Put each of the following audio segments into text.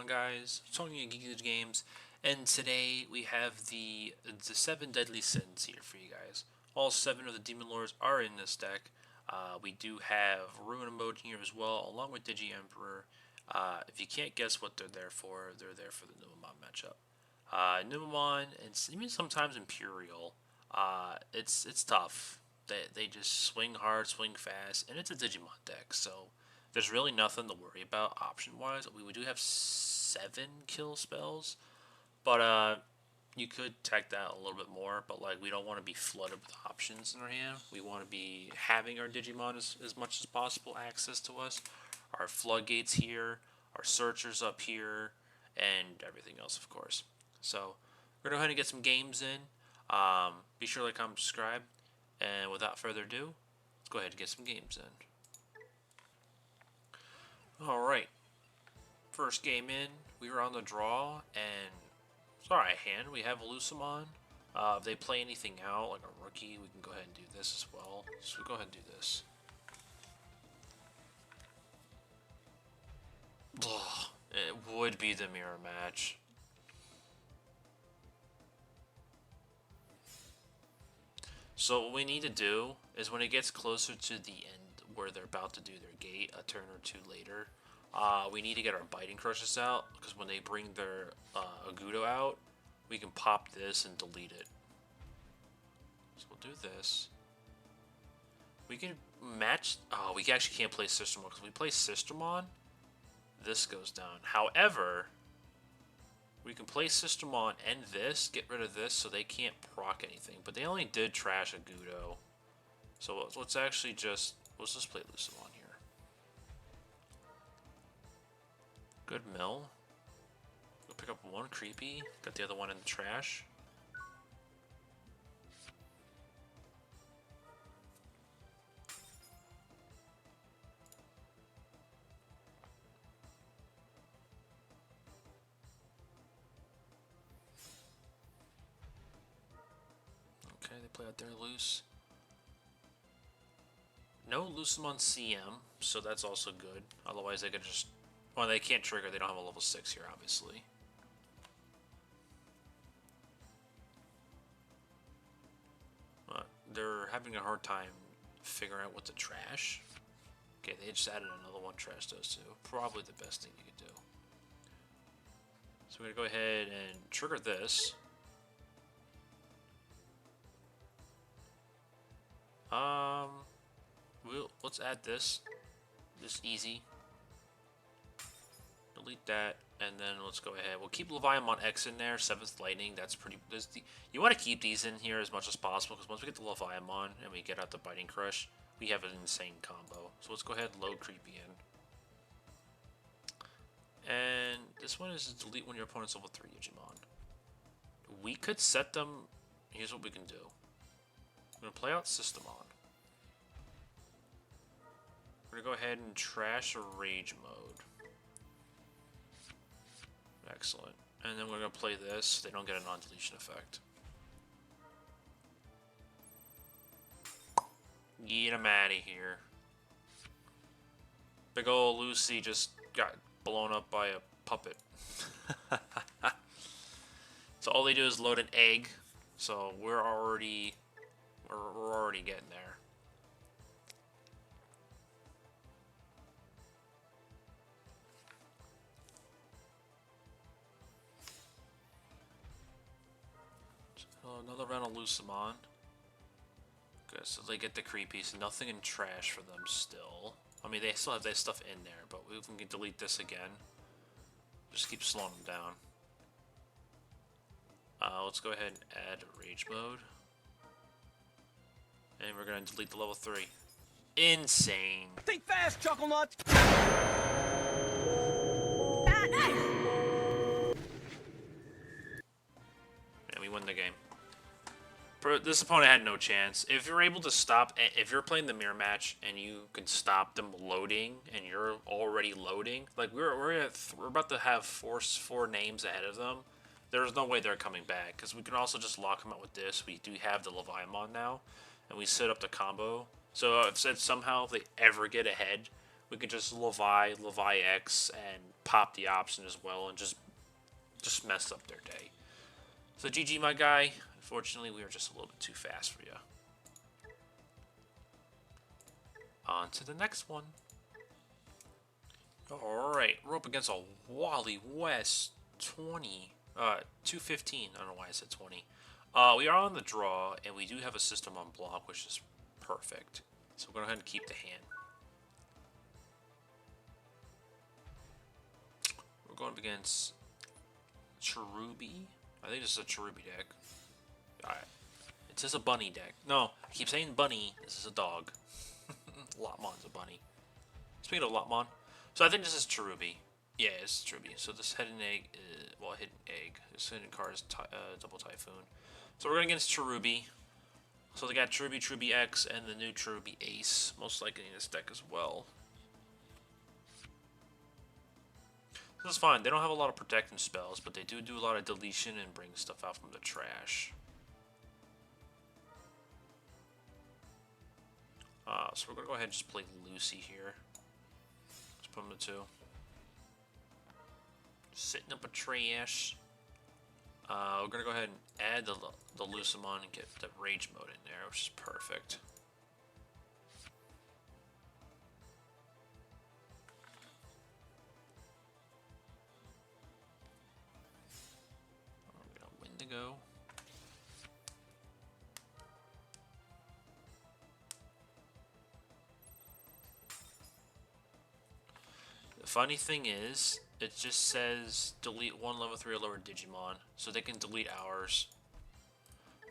Digimon, guys. Tony and Geeky Games, and today we have the 7 deadly sins here for you guys. All 7 of the Demon Lords are in this deck. We do have Ruin Mode here as well, along with Digi Emperor. If you can't guess what they're there for the Numemon matchup. Numemon, and even sometimes Imperial. It's tough. They just swing hard, swing fast, and it's a Digimon deck, so there's really nothing to worry about option-wise. We do have 7 kill spells, but you could tech that a little bit more, but like we don't want to be flooded with options in our hand. We want to be having our Digimon as much as possible access to us. Our floodgates here, our searchers up here, and everything else, of course. So we're going to go ahead and get some games in. Be sure to like, comment, subscribe. And without further ado, let's go ahead and get some games in. Alright. First game in, we were on the draw, and it's alright hand. We have Mastemon. If they play anything out, like a rookie, we can go ahead and do this as well. So we'll go ahead and do this. Ugh, it would be the mirror match. So what we need to do is when it gets closer to the end where they're about to do their gate a turn or two later, we need to get our biting crushes out, because when they bring their Agudo out, we can pop this and delete it. So we'll do this. We can match. Oh, we actually can't play Sistermon, because if we play Sistermon, this goes down. However, we can play Sistermon and this, get rid of this, so they can't proc anything. But they only did trash Agudo. So let's actually just play Mastemon here. Good mill. We'll pick up one creepy. Got the other one in the trash. Okay, they play out there loose. No Mastemon CM, so that's also good. Otherwise, they could just... Well, they can't trigger. They don't have a level 6 here, obviously. But they're having a hard time figuring out what to trash. Okay, they just added another one. Trash those two. Probably the best thing you could do. So we're going to go ahead and trigger this. Let's add this. This easy. Delete that, and then let's go ahead. We'll keep Leviathan X in there. 7th Lightning. That's pretty. You want to keep these in here as much as possible, because once we get the Leviathan and we get out the Biting Crush, we have an insane combo. So let's go ahead and load Creepy in. And this one is delete when your opponent's level 3 Digimon. We could set them. Here's what we can do. I'm going to play out Mastemon. We're going to go ahead and trash a Rage Mode. Excellent. And then we're going to play this so they don't get a non-deletion effect. Get him out of here. Big ol' Lucy just got blown up by a puppet. So all they do is load an egg. So we're already getting there. Another round of Mastemon. Okay, so they get the creepies. Nothing in trash for them still. I mean, they still have their stuff in there, but we can delete this again. Just keep slowing them down. Let's go ahead and add Rage Mode. And we're going to delete the level 3. Insane. Think fast, Chuckle Nut! And we win the game. This opponent had no chance. If you're able to stop, if you're playing the mirror match and you can stop them loading, and you're already loading, like we're about to have four names ahead of them. There's no way they're coming back, because we can also just lock them out with this. We do have the Leviathan now, and we set up the combo. So if somehow they ever get ahead, we can just Levi X, and pop the option as well, and just mess up their day. So GG, my guy. Unfortunately, we are just a little bit too fast for you. On to the next one. Alright, we're up against a Wally West 215. I don't know why I said 20. We are on the draw, and we do have a system on block, which is perfect. So we're going to go ahead and keep the hand. We're going up against Cherubi. I think this is a Cherubi deck. Alright. It's just a bunny deck. No, I keep saying bunny. This is a dog. Lotmon's a bunny. Speaking of Lotmon, so I think this is Cherubi. Yeah, it's Cherubi. So this hidden egg, hidden egg. This hidden card is Double Typhoon. So we're going against Cherubi. So they got Cherubi X, and the new Cherubi Ace, most likely in this deck as well. This is fine. They don't have a lot of protecting spells, but they do a lot of deletion and bring stuff out from the trash. So we're going to go ahead and just play Lucy here. Let's put him to 2. Sitting up a trash. We're going to go ahead and add the Lucimon and get the Rage mode in there, which is perfect. We're going to Wendigo. The funny thing is, it just says delete one level 3 or lower Digimon, so they can delete ours.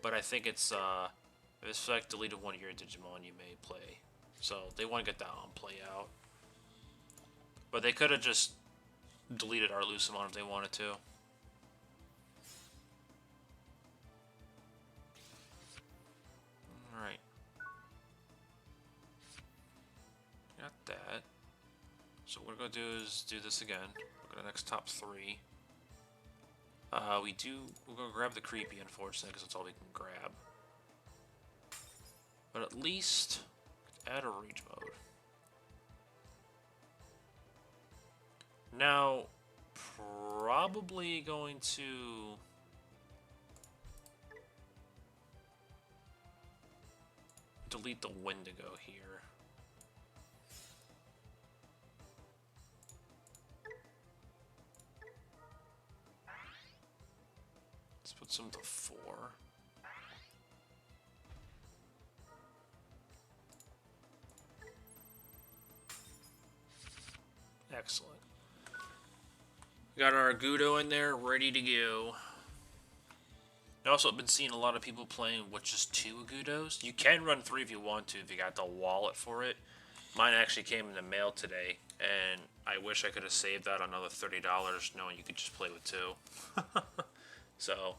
But I think it's if it's like deleted one of your Digimon, you may play. So they want to get that on play out. But they could have just deleted our Lucimon if they wanted to. Alright. Got that. So what we're going to do is do this again. Look at the next top 3. We're going to grab the Creepy, unfortunately, because that's all we can grab. But at least add a Rage mode. Now, probably going to delete the Wendigo here. Put some to 4. Excellent. Got our Gudo in there, ready to go. I also have been seeing a lot of people playing with just 2 Agudos. You can run 3 if you want to, if you got the wallet for it. Mine actually came in the mail today, and I wish I could have saved that another $30 knowing you could just play with 2. So,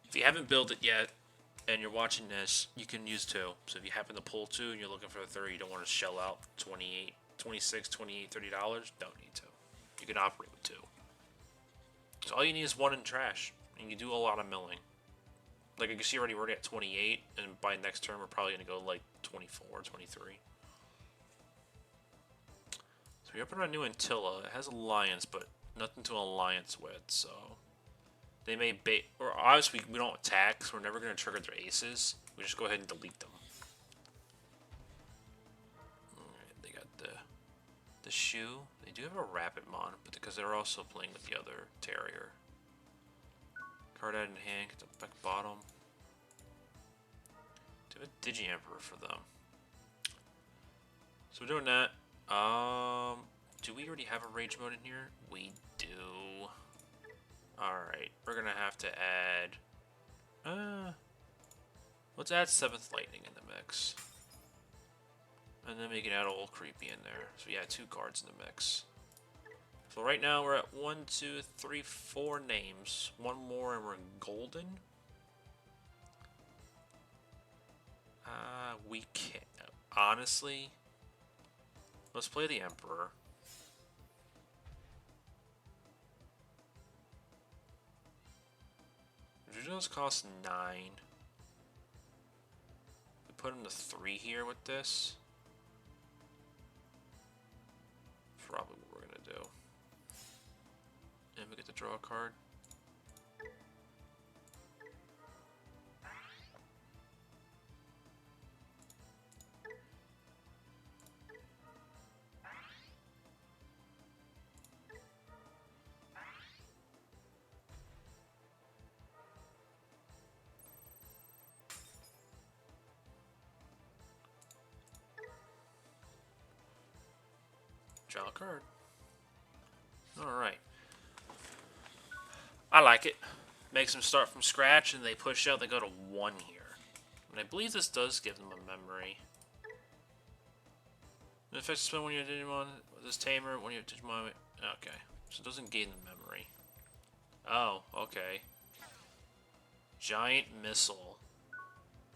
if you haven't built it yet, and you're watching this, you can use 2. So if you happen to pull 2 and you're looking for a 3rd, you don't want to shell out $28, $26, $28, $30, don't need to. You can operate with 2. So all you need is 1 in trash, and you do a lot of milling. Like you can see already, we're at 28, and by next turn we're probably going to go like 24, 23. So we open a new Antilla. It has Alliance, but nothing to alliance with, so they may bait, or obviously we don't attack, so we're never going to trigger their aces. We just go ahead and delete them. Alright, they got the shoe. They do have a Rapidmon, but because they're also playing with the other Terrier. Card out in hand, get the back bottom. Do a Digi-Emperor for them. So we're doing that. Do we already have a Rage mode in here? We do. Alright, we're gonna have to add... let's add 7th Lightning in the mix. And then we can add Old Creepy in there. So yeah, 2 cards in the mix. So right now we're at 1, 2, 3, 4 names. 1 more and we're golden. We can't... Honestly, let's play the Emperor. Juju's cost 9. We put him to 3 here with this. Probably what we're gonna do. And we get to draw a card. Draw a card. Alright. I like it. Makes them start from scratch and they push out, they go to 1 here. And I believe this does give them a memory. It affects the spell when you're a Digimon, this Tamer, when you're a Digimon. Okay. So it doesn't gain the memory. Oh, okay. Giant missile.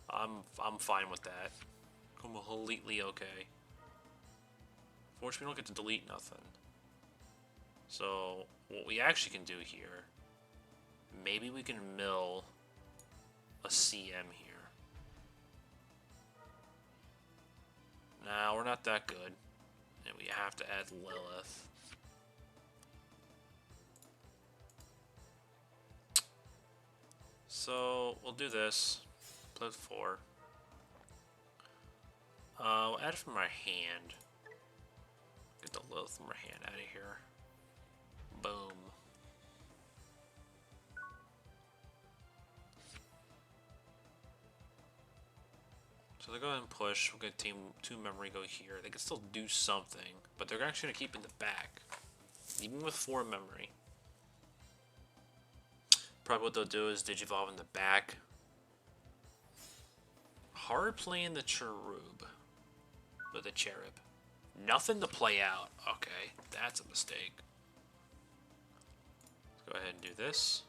I'm fine with that. Completely okay. Fortunately, we don't get to delete nothing. So, what we actually can do here, maybe we can mill a CM here. Nah, we're not that good. And we have to add Lilith. So, we'll do this. Play 4. We'll add it from our hand. Get the Lilith from our hand out of here. Boom. So they go ahead and push. We'll get team 2 memory go here. They can still do something, but they're actually going to keep in the back. Even with 4 memory. Probably what they'll do is Digivolve in the back. Hard playing the Cherub. Or the Cherub. Nothing to play out. Okay, that's a mistake. Let's go ahead and do this.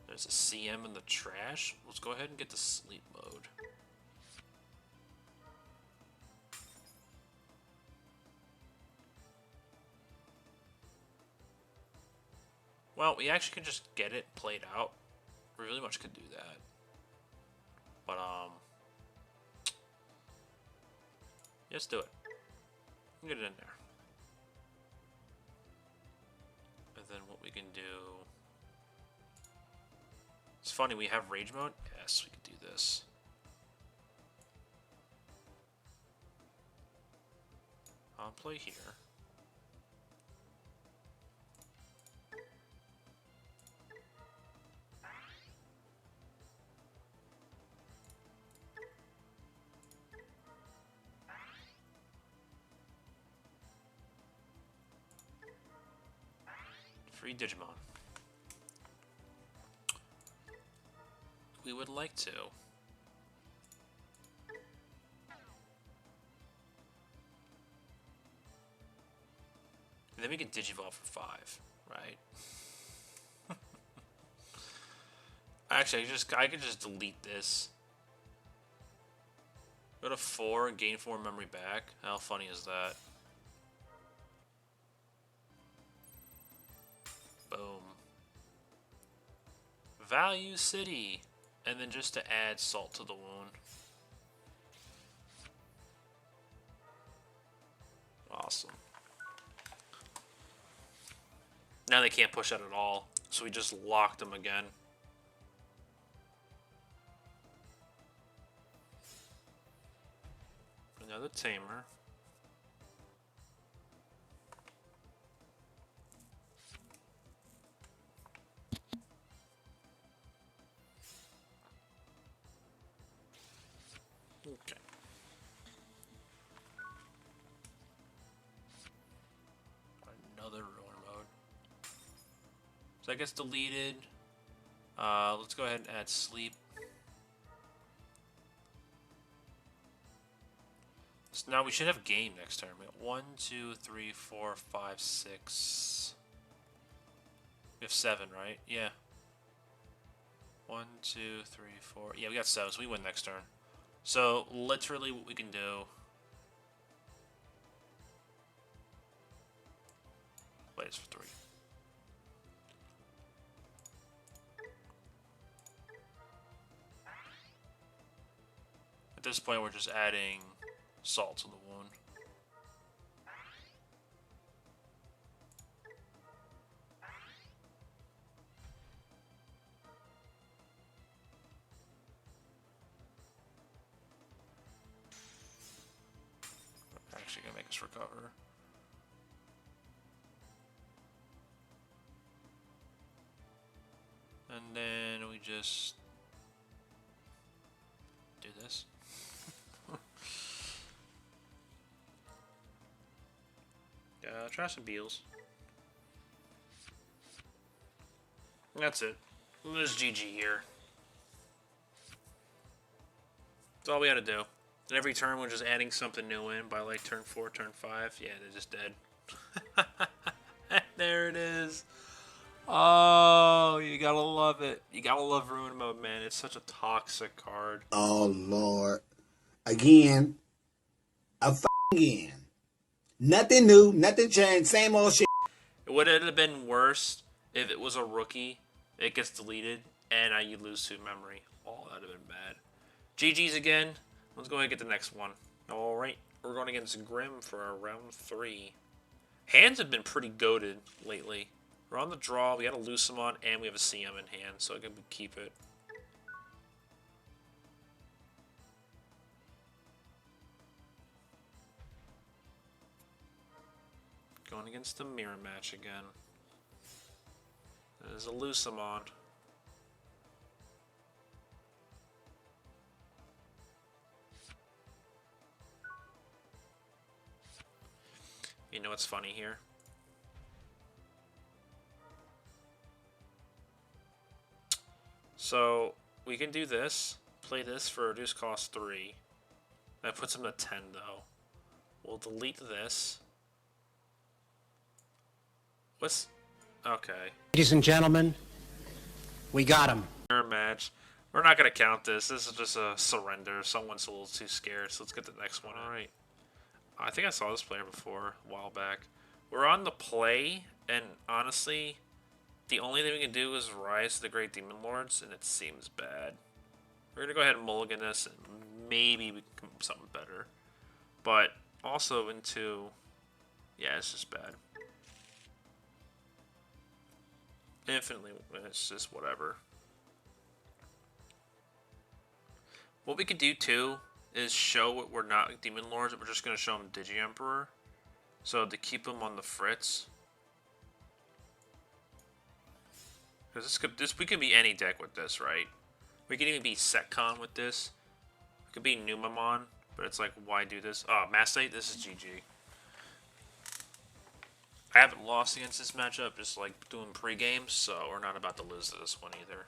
There's a CM in the trash. Let's go ahead and get to sleep mode. Well, we actually could just get it played out. We really much could do that. But, let's do it. Get it in there. And then what we can do... It's funny, we have rage mode? Yes, we can do this. I'll play here. Free Digimon. We would like to. And then we can Digivolve for 5, right? Actually, I could just delete this. Go to 4 and gain 4 memory back. How funny is that? Boom. Value City. And then just to add salt to the wound. Awesome. Now they can't push out at all. So we just locked them again. Another Tamer. Okay. Another ruin mode. So that gets deleted. Let's go ahead and add sleep. So now we should have game next turn. We got 1, 2, 3, 4, 5, 6. We have 7, right? Yeah. 1, 2, 3, 4. Yeah, we got 7, so we win next turn. So, literally what we can do... Play this for 3. At this point, we're just adding salt to the wound. make us recover. And then we just do this. Try some Beals. That's it. There's GG here. That's all we had to do. And every turn we're just adding something new in by like turn 4, turn 5. Yeah, they're just dead. There it is. Oh, you gotta love it. You gotta love Ruin Mode, man. It's such a toxic card. Oh, Lord. Again. Again. Nothing new. Nothing changed. Same old shit. It would have been worse if it was a rookie. It gets deleted, and you lose to memory. Oh, that would have been bad. GG's again. Let's go ahead and get the next one. Alright, we're going against Grim for our round 3. Hands have been pretty goated lately. We're on the draw, we got a Mastemon, and we have a CM in hand, so I can keep it. Going against the mirror match again. There's a Mastemon. You know what's funny here? So, we can do this. Play this for reduced cost 3. That puts him to 10, though. We'll delete this. What's... Okay. Ladies and gentlemen, we got him. Match. We're not going to count this. This is just a surrender. Someone's a little too scared, so let's get the next one. Alright. I think I saw this player before, a while back. We're on the play, and honestly, the only thing we can do is rise to the Great Demon Lords, and it seems bad. We're going to go ahead and mulligan this, and maybe we can come up with something better. But also into... Yeah, it's just bad. Infinitely, it's just whatever. What we could do, too, is show what we're not Demon Lords, but we're just going to show them Digi Emperor. So to keep them on the fritz. Because we could be any deck with this, right? We could even be Setcon with this. We could be Numamon, but it's like, why do this? Oh, Mastate, this is GG. I haven't lost against this matchup, just like doing pre-games, so we're not about to lose to this one either.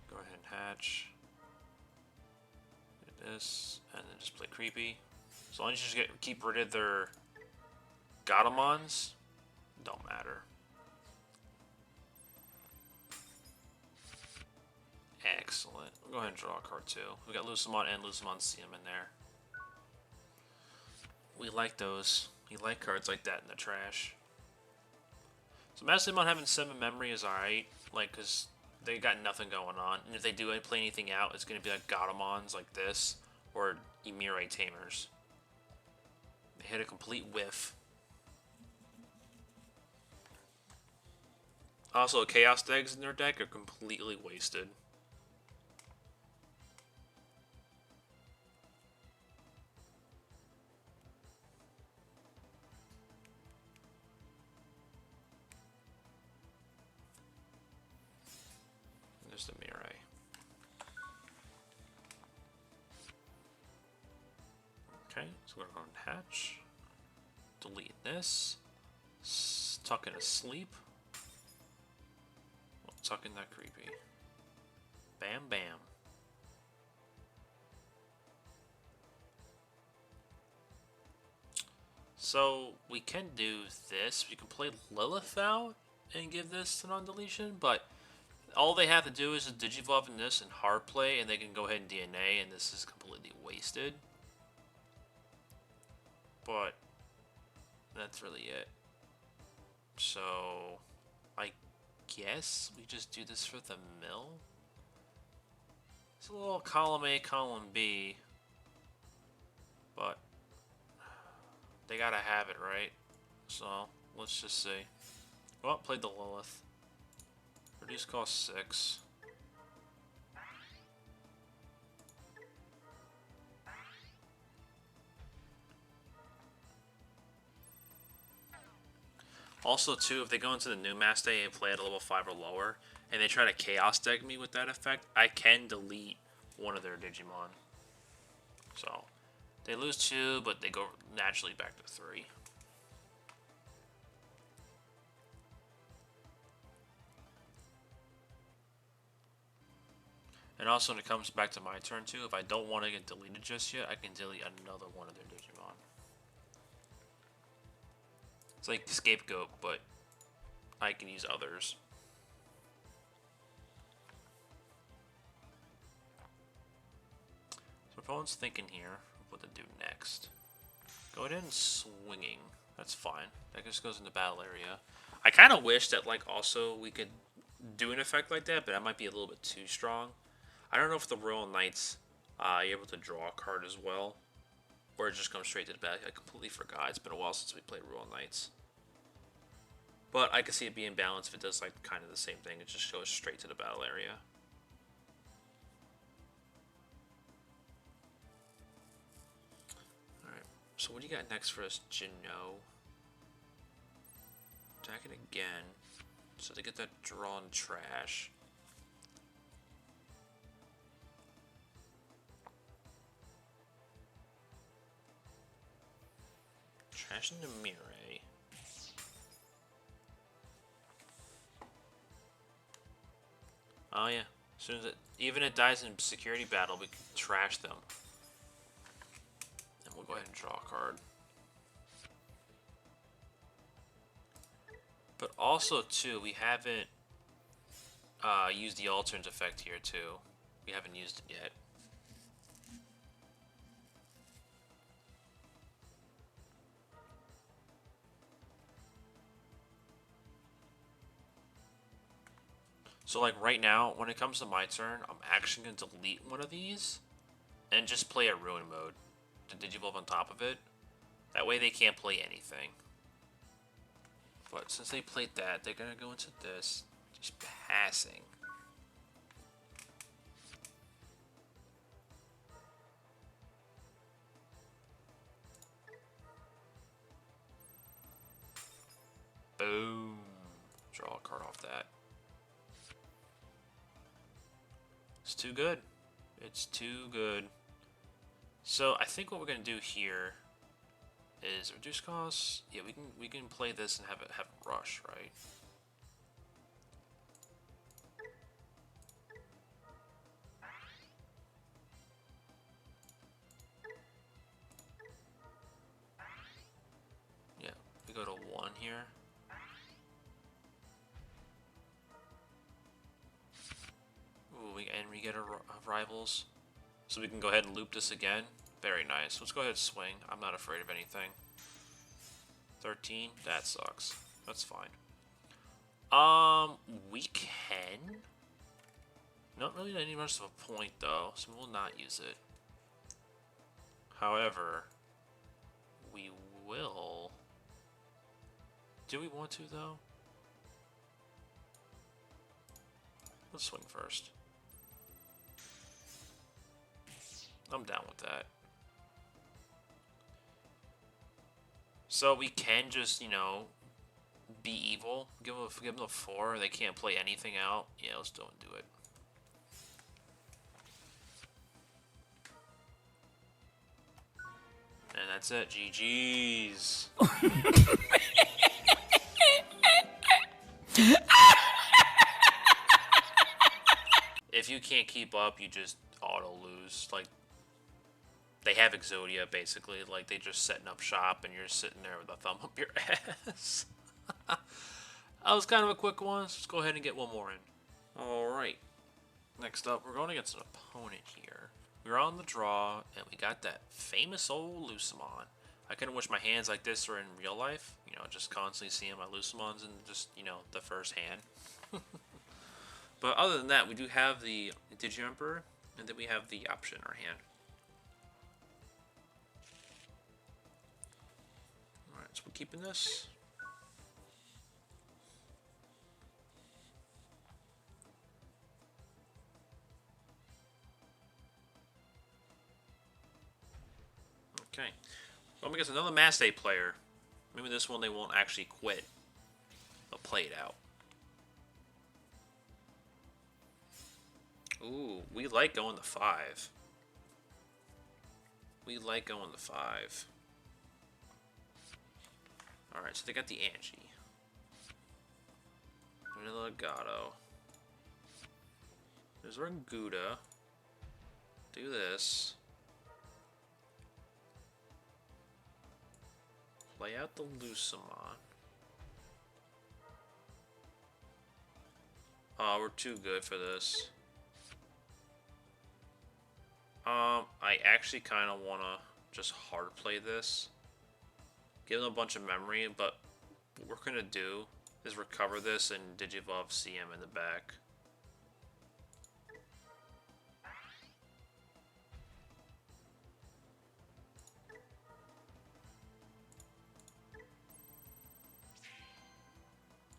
Go ahead and hatch. Do this, and then just play creepy. As long as you just keep rid of their Godamons, don't matter. Excellent. We'll go ahead and draw a card too. We got Mastemon and Mastemon CM in there. We like those. We like cards like that in the trash. So Mastemon having 7 memory is alright, like, because they got nothing going on. And if they do play anything out, it's going to be like Godamons like this, or Emire Tamers. They hit a complete whiff. Also, Chaos decks in their deck are completely wasted. There's the Mirai. Okay, so we're going to hatch. Delete this. Tuck in a sleep. We'll tuck in that creepy. Bam, bam. So we can do this. We can play Lilith out and give this to non-deletion, but all they have to do is just Digivolve in this and hard play, and they can go ahead and DNA, and this is completely wasted. But that's really it. So I guess we just do this for the mill. It's a little column A, column B, but they gotta have it, right? So let's just see. Well, played the Lilith. Reduce cost 6. Also, too, if they go into the new Master and play at a level 5 or lower, and they try to Chaos deck me with that effect, I can delete one of their Digimon. So, they lose 2, but they go naturally back to 3. And also, when it comes back to my turn, too, if I don't want to get deleted just yet, I can delete another one of their Digimon. It's like Scapegoat, but I can use others. So opponent's thinking here what to do next. Go ahead and swinging. That's fine. That just goes in the battle area. I kind of wish that like also we could do an effect like that, but that might be a little bit too strong. I don't know if the Royal Knights you're able to draw a card as well, or it just comes straight to the back. I completely forgot. It's been a while since we played Royal Knights. But I can see it being balanced if it does like kind of the same thing. It just goes straight to the battle area. Alright, so what do you got next for us, Jino? Attacking again. So they get that drawn trash. Trash into Mirai. Oh yeah, as soon as even it dies in security battle, we can trash them. And we'll go ahead and draw a card. But also too, we haven't used the alternate effect here too. We haven't used it yet. So like right now, when it comes to my turn, I'm actually going to delete one of these and just play a Ruin mode to Digivolve on top of it. That way they can't play anything. But since they played that, they're going to go into this. Just passing. Boom. Draw a card off that. It's too good. It's too good. So I think what we're gonna do here is reduce costs. Yeah, we can play this and have it rush, right? Yeah, we go to 1 here. Ooh, and we get a rivals. So we can go ahead and loop this again. Very nice. Let's go ahead and swing. I'm not afraid of anything. 13? That sucks. That's fine. We can. Not really any much of a point though, so we'll not use it. However, we will. Do we want to though? Let's swing first. I'm down with that. So we can just, you know, be evil. Give them a 4. They can't play anything out. Yeah, let's don't do it. And that's it. GG's. If you can't keep up, you just auto lose. Like, they have Exodia, basically. Like, they just setting up shop, and you're sitting there with a thumb up your ass. That was kind of a quick one, so let's go ahead and get one more in. Alright. Next up, we're going against an opponent here. We're on the draw, and we got that famous old Lucemon. I couldn't wish my hands like this were in real life. You know, just constantly seeing my Lucemons in just, you know, the first hand. But other than that, we do have the Digi-Emperor, and then we have the option in our hand. Alright, so we're keeping this. Okay. Well, because another Mass Day player. Maybe this one they won't actually quit. They'll play it out. Ooh, we like going to 5. We like going to 5. Alright, so they got the Angie. Vanilla Legato. There's Ranguda. Do this. Play out the Lucamon. Oh, we're too good for this. I actually kind of want to just hard play this. Give them a bunch of memory, but what we're going to do is recover this and Digivolve CM in the back.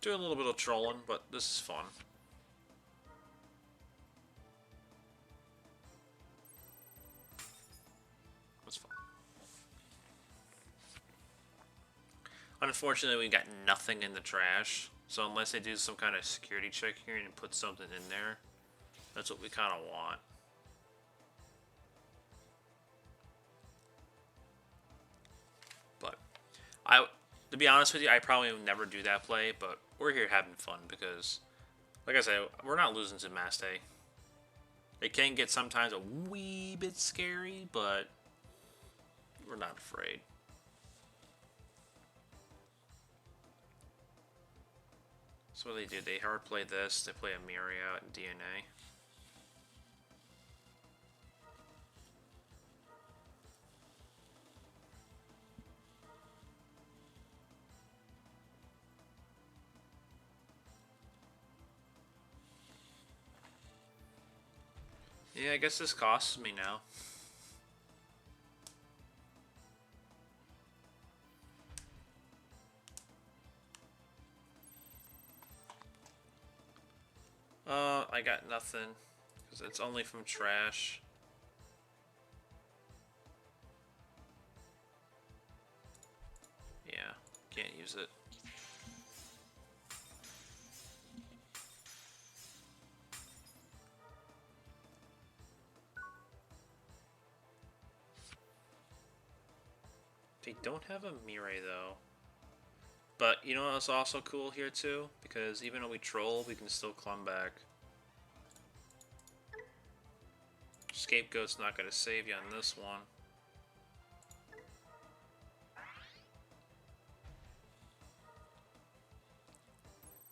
Do a little bit of trolling, but this is fun. It's fun. Unfortunately, we got nothing in the trash. So unless they do some kind of security check here and put something in there, that's what we kind of want. But to be honest with you, I probably would never do that play, but we're here having fun because, like I said, we're not losing to Mass Day. It can get sometimes a wee bit scary, but we're not afraid. So what do? They hard play this, they play a Mirai out in DNA. Yeah, I guess this costs me now. I got nothing because it's only from trash. Yeah, can't use it. They don't have a Mirai though. But you know what's also cool here too? Because even though we troll, we can still clumb back. Scapegoat's not going to save you on this one.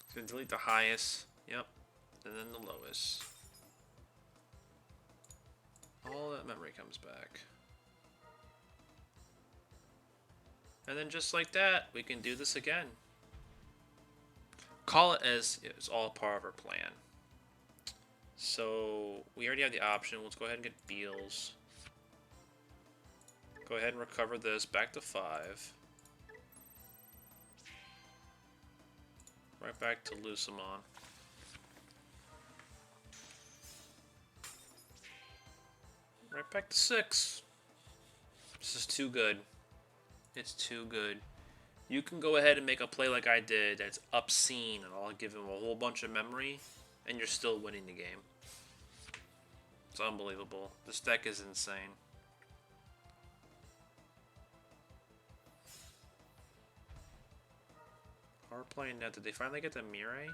It's going to delete the highest. Yep. And then the lowest. All that memory comes back. And then just like that, we can do this again. Call it as it's all part of our plan. So we already have the option. Let's go ahead and get Beals. Go ahead and recover this back to 5. Right back to Lucamon. Right back to 6. This is too good. It's too good. You can go ahead and make a play like I did that's obscene, and I'll give him a whole bunch of memory, and you're still winning the game. It's unbelievable. This deck is insane. Hard playing now. Did they finally get the Mirai?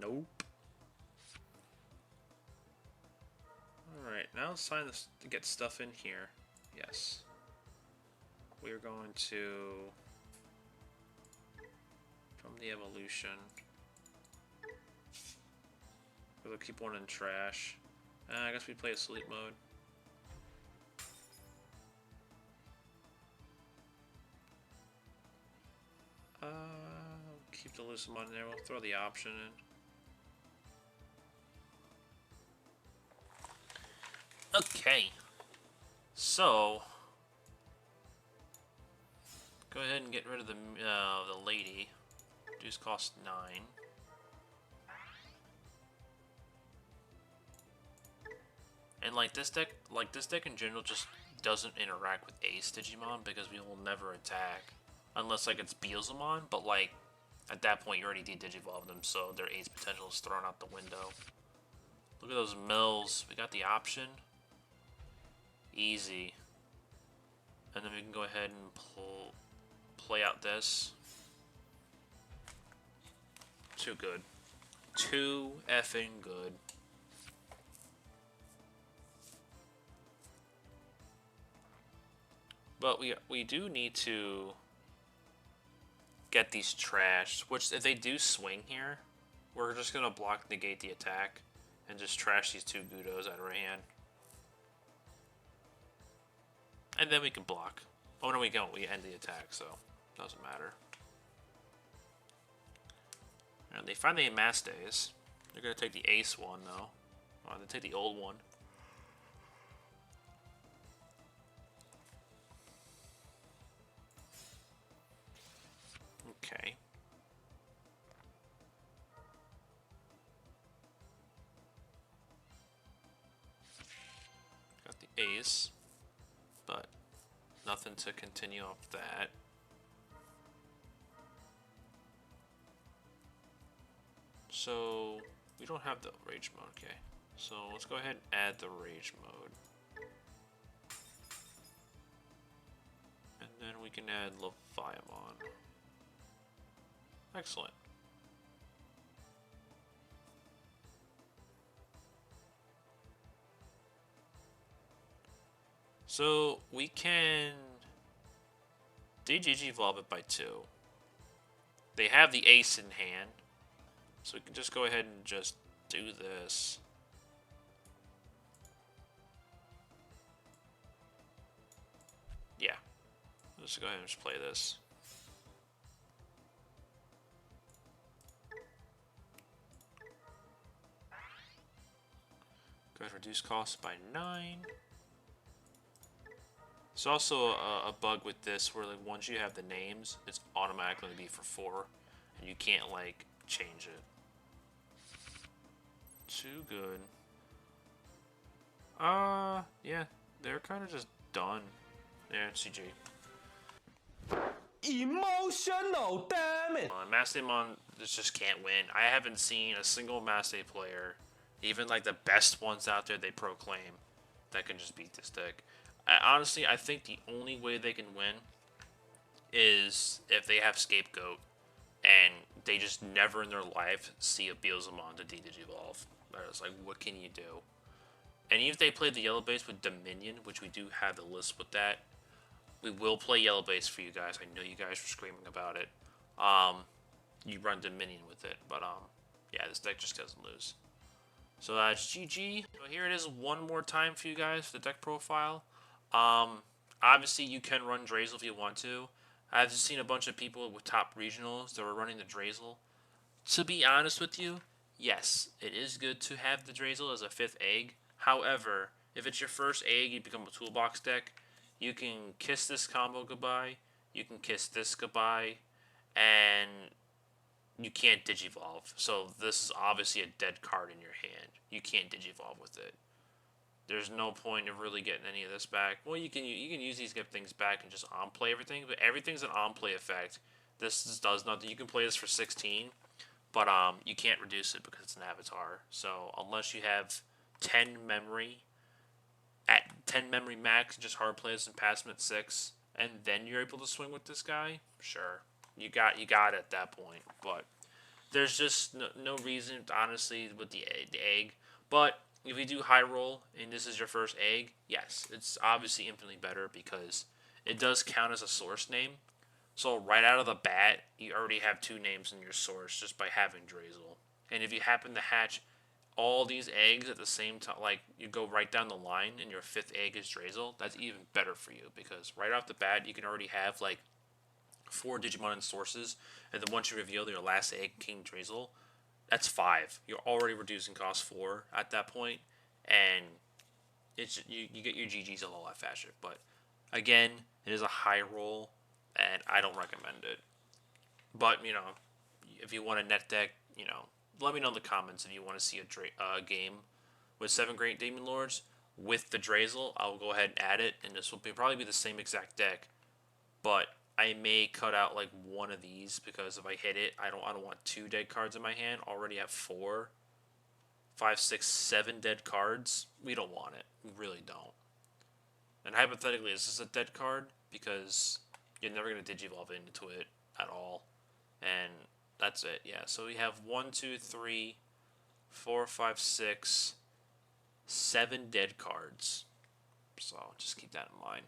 Nope. Alright, now it's time to get stuff in here. Yes. We're going to... from the evolution. We'll keep one in trash. I guess we play a sleep mode. Keep the Lucamon in there. We'll throw the option in. Okay. So go ahead and get rid of the lady. Dues cost 9. And like this deck in general just doesn't interact with Ace Digimon because we will never attack. Unless, like, it's Beelzemon, but, like, at that point you already de-digivolved them, so their Ace potential is thrown out the window. Look at those mills. We got the option. Easy. And then we can go ahead and play out this. Too good. Too effing good. But we do need to get these trashed, which if they do swing here, we're just going to block negate the attack and just trash these two Gudos out of our hand. And then we can block. Oh no, we don't. We end the attack, so it doesn't matter. And they finally mass days. They're going to take the Ace one, though. Oh, they take the old one. Okay. Got the Ace, but nothing to continue off that. So we don't have the rage mode, okay. So let's go ahead and add the rage mode. And then we can add Leviamon. Excellent. So we can de-digivolve it by 2. They have the Ace in hand, so we can just go ahead and just do this. Yeah. Let's go ahead and just play this. Go ahead and reduce cost by 9. There's also a bug with this where, like, once you have the names, it's automatically going to be for 4, and you can't, like, change it. Too good. Yeah, they're kind of just done. Yeah, CG. Emotional, damn it! Mastemon just can't win. I haven't seen a single Maste player, even like the best ones out there they proclaim, that can just beat this deck. Honestly, I think the only way they can win is if they have Scapegoat and they just never in their life see a Beelzemon to de-digivolve. It's like, what can you do? And even if they play the yellow base with Dominion, which we do have the list with that, we will play yellow base for you guys. I know you guys were screaming about it. You run Dominion with it, but yeah, this deck just doesn't lose. So that's GG. So here it is one more time for you guys, the deck profile. Obviously you can run Drazel if you want to. I've just seen a bunch of people with top regionals that were running the Drazel. To be honest with you, yes, it is good to have the Drazel as a 5th egg. However, if it's your first egg, you become a toolbox deck. You can kiss this combo goodbye, you can kiss this goodbye, and you can't digivolve. So this is obviously a dead card in your hand. You can't digivolve with it. There's no point of really getting any of this back. Well, you can use these, get things back, and just on-play everything, but everything's an on-play effect. This does nothing. You can play this for 16, but you can't reduce it because it's an avatar. So unless you have 10 memory, at 10 memory max, just hard play this and pass them at 6, and then you're able to swing with this guy, sure. You got it at that point, but there's just no reason, honestly, with the egg. But if you do high roll and this is your first egg, yes, it's obviously infinitely better because it does count as a source name. So right out of the bat, you already have 2 names in your source just by having Drazel. And if you happen to hatch all these eggs at the same time, like you go right down the line and your 5th egg is Drazel, that's even better for you because right off the bat, you can already have like 4 Digimon in sources, and then once you reveal your last egg, King Drazel, that's 5. You're already reducing cost 4 at that point, and it's you get your GGs a lot faster. But again, it is a high roll, and I don't recommend it. But if you want a net deck, let me know in the comments if you want to see a game with 7 Great Demon Lords. with the Drazel, I'll go ahead and add it, and this will probably be the same exact deck, but I may cut out like one of these because if I hit it, I don't want 2 dead cards in my hand. I already have 4, 5, 6, 7 dead cards. We don't want it. We really don't. And hypothetically, is this a dead card? Because you're never going to Digivolve into it at all. And that's it, yeah. So we have 1, 2, 3, 4, 5, 6, 7 dead cards. So just keep that in mind.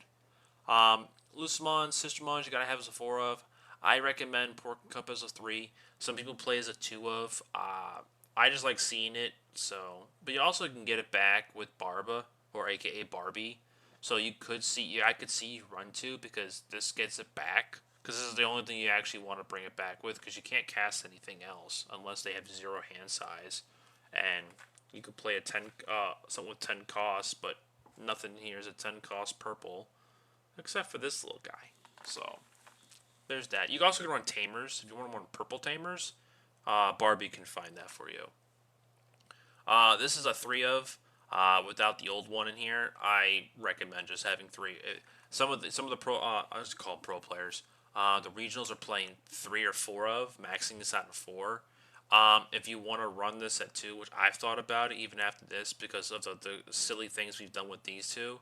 Lucemon, Sistermons, you gotta have as a 4 of. I recommend Pork and Cup as a 3. Some people play as a 2 of. I just like seeing it, so. But you also can get it back with Barba, or aka Barbie. So you could see, I could see you run 2 because this gets it back. Because this is the only thing you actually want to bring it back with, because you can't cast anything else unless they have 0 hand size. And you could play a 10, something with 10 costs, but nothing here is a 10 cost purple, except for this little guy. So there's that. You can also run Tamers if you want to run purple Tamers. Barbie can find that for you. This is a 3 of. Without the old one in here, I recommend just having 3. Some of the pro, I just call pro players. The regionals are playing 3 or 4 of, maxing this out to 4. If you want to run this at 2, which I've thought about it even after this because of the silly things we've done with these 2,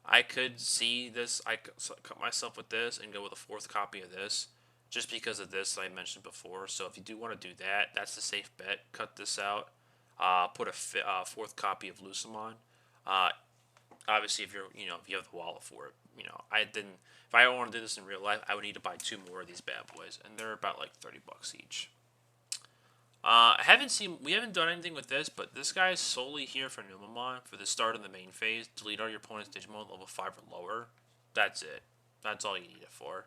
I could see this. I could cut myself with this and go with a 4th copy of this, just because of this I mentioned before. So if you do want to do that, that's the safe bet. Cut this out. Put a 4th copy of Lucemon. Obviously, if if you have the wallet for it, I didn't. If I want to do this in real life, I would need to buy 2 more of these bad boys, and they're about like $30 each. We haven't done anything with this, but this guy is solely here for Numamon for the start of the main phase. Delete all your opponent's Digimon level 5 or lower. That's it. That's all you need it for.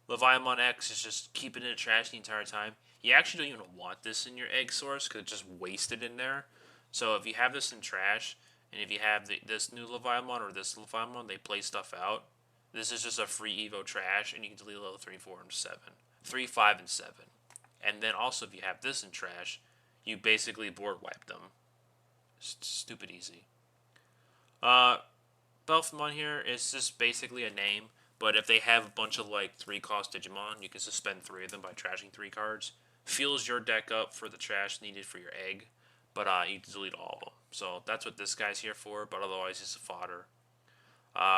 Leviathan X is just keeping it in trash the entire time. You actually don't even want this in your egg source because it's just wasted in there. So if you have this in trash, and if you have this new Leviathan or this Leviathan, they play stuff out. This is just a free Evo trash, and you can delete level 3, 4, and 7. 3, 5, and 7. And then also, if you have this in trash, you basically board wipe them. Stupid easy. Belfamon here is just basically a name, but if they have a bunch of like 3-cost Digimon, you can suspend 3 of them by trashing 3 cards. Fills your deck up for the trash needed for your egg, but you delete all of them. So that's what this guy's here for, but otherwise he's a fodder.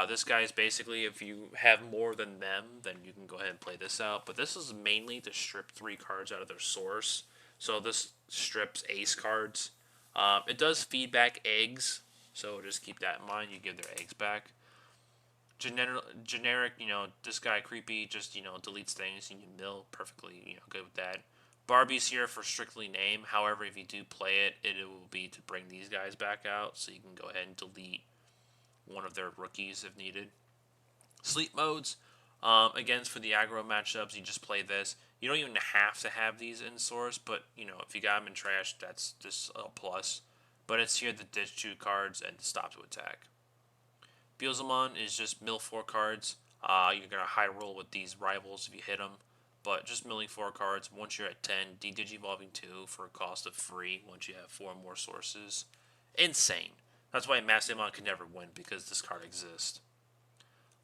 This guy is basically, if you have more than them, then you can go ahead and play this out. But this is mainly to strip 3 cards out of their source. So this strips ace cards. It does feedback eggs, so just keep that in mind. You give their eggs back. Generic, this guy creepy, just, deletes things and you mill perfectly, good with that. Barbie's here for strictly name. However, if you do play it, it will be to bring these guys back out, so you can go ahead and delete one of their rookies if needed. Sleep modes, again, for the aggro matchups, you just play this. You don't even have to have these in source, but, if you got them in trash, that's just a plus. But it's here to ditch 2 cards and to stop to attack. Beelzemon is just mill 4 cards. You're going to high roll with these rivals if you hit them. But just milling 4 cards. Once you're at 10, de-digivolving 2 for a cost of free once you have 4 more sources. Insane. That's why Mastemon can never win, because this card exists.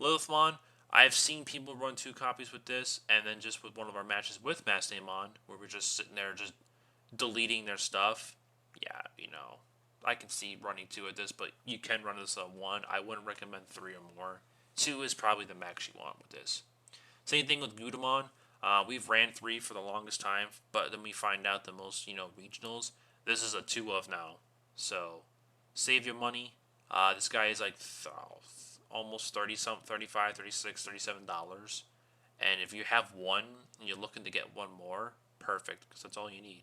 Lilithmon, I've seen people run 2 copies with this, and then just with one of our matches with Mastemon, where we're just sitting there just deleting their stuff. Yeah, I can see running 2 of this, but you can run this at 1. I wouldn't recommend 3 or more. 2 is probably the max you want with this. Same thing with Gudamon. We've ran 3 for the longest time, but then we find out the most, regionals. This is a 2 of now. So save your money. This guy is like almost 30 something, 35, 36, $37. And if you have 1 and you're looking to get 1 more, perfect, because that's all you need.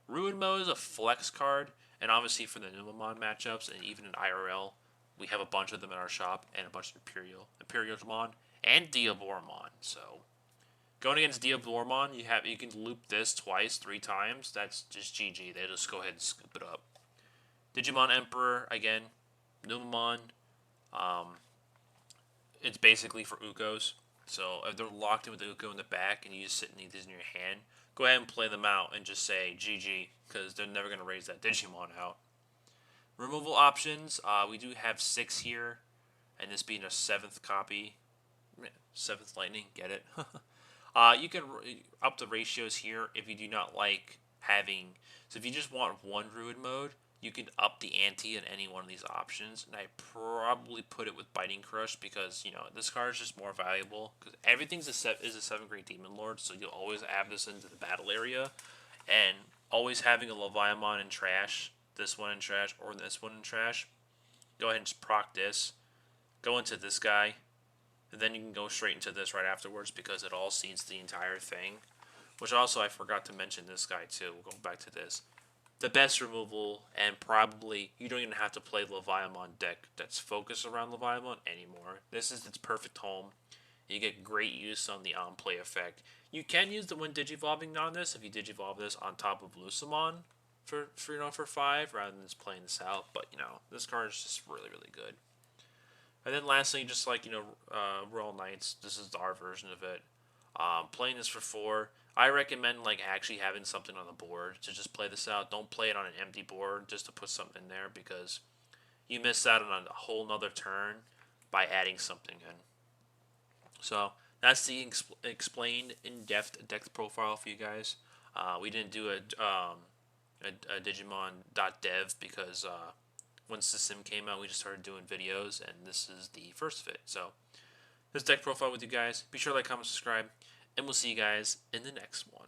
Ruin Mode is a flex card, and obviously for the Numamon matchups and even in IRL, we have a bunch of them in our shop and a bunch of Imperialmon and Diaboromon. So going against Diaboromon, you can loop this twice, 3 times. That's just GG. They just go ahead and scoop it up. Digimon Emperor, again, Numamon. It's basically for Ukos. So if they're locked in with the Uko in the back and you just sit and need these in your hand, go ahead and play them out and just say GG, because they're never going to raise that Digimon out. Removal options, we do have 6 here, and this being a 7th copy. 7th Lightning, get it? You can up the ratios here if you do not like having. So if you just want one Druid mode, you can up the ante in any one of these options. And I probably put it with Biting Crush because, this card is just more valuable. Because everything's is a 7th grade Demon Lord, so you'll always have this into the battle area. And always having a Leviathan in trash, this one in trash, or this one in trash. Go ahead and just proc this. Go into this guy. And then you can go straight into this right afterwards because it all seeds the entire thing. Which also I forgot to mention this guy too. We'll go back to this. The best removal, and probably you don't even have to play Leviathan deck that's focused around Leviathan anymore. This is its perfect home. You get great use on the on-play effect. You can use the when Digivolving on this if you Digivolve this on top of Lucemon for 5 rather than just playing this out. But this card is just really, really good. And then lastly, just like, Royal Knights, this is our version of it. Playing this for 4, I recommend like actually having something on the board to just play this out. Don't play it on an empty board just to put something in there because you miss out on a whole nother turn by adding something in. So that's the explained in-depth deck profile for you guys. We didn't do a Digimon.dev because once the sim came out, we just started doing videos, and this is the first of it. So, this deck profile with you guys. Be sure to like, comment, subscribe, and we'll see you guys in the next one.